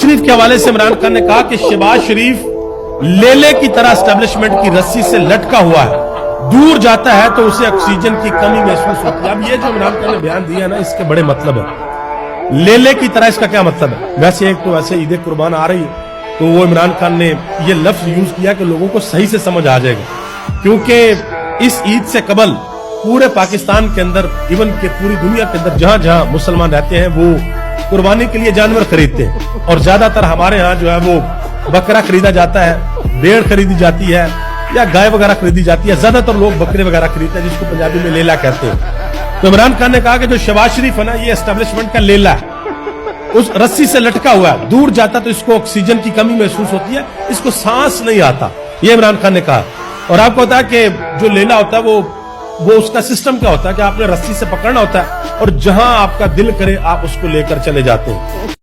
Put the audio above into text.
शरीफ के हवाले से इमरान खान ने कहा कि शहबाज शरीफ लेले की तरह एस्टेब्लिशमेंट की रस्सी से लटका हुआ है, दूर जाता है तो उसे ऑक्सीजन की कमी महसूस होती है। अब ये जो इमरान खान ने बयान दिया ना, इसके बड़े मतलब है। लेले की तरह इसका क्या मतलब है? वैसे एक तो वैसे ईद कुर्बान आ रही है, तो वो इमरान खान ने ये लफ्ज यूज किया कि लोगों को सही से समझ आ जाएगा, क्योंकि इस ईद से कबल पूरे पाकिस्तान के अंदर, इवन के पूरी दुनिया के अंदर जहां जहां मुसलमान रहते हैं वो कुर्बानी के लिए जानवर खरीदते हैं, और ज्यादातर हमारे यहाँ जो है वो बकरा खरीदा जाता है, भेड़ खरीदी जाती है या गाय वगैरह खरीदी जाती है। ज्यादातर लोग बकरे वगैरह खरीदते हैं, जिसको पंजाबी में लेला कहते हैं। तो इमरान खान ने कहा कि जो शहबाज शरीफ है ना, ये एस्टेब्लिशमेंट का लेला है, उस रस्सी से लटका हुआ है, दूर जाता तो इसको ऑक्सीजन की कमी महसूस होती है, इसको सांस नहीं आता, ये इमरान खान ने कहा। और आपको पता है कि जो लेला होता है वो उसका सिस्टम क्या होता है कि आपने रस्सी से पकड़ना होता है और जहां आपका दिल करे आप उसको लेकर चले जाते हैं।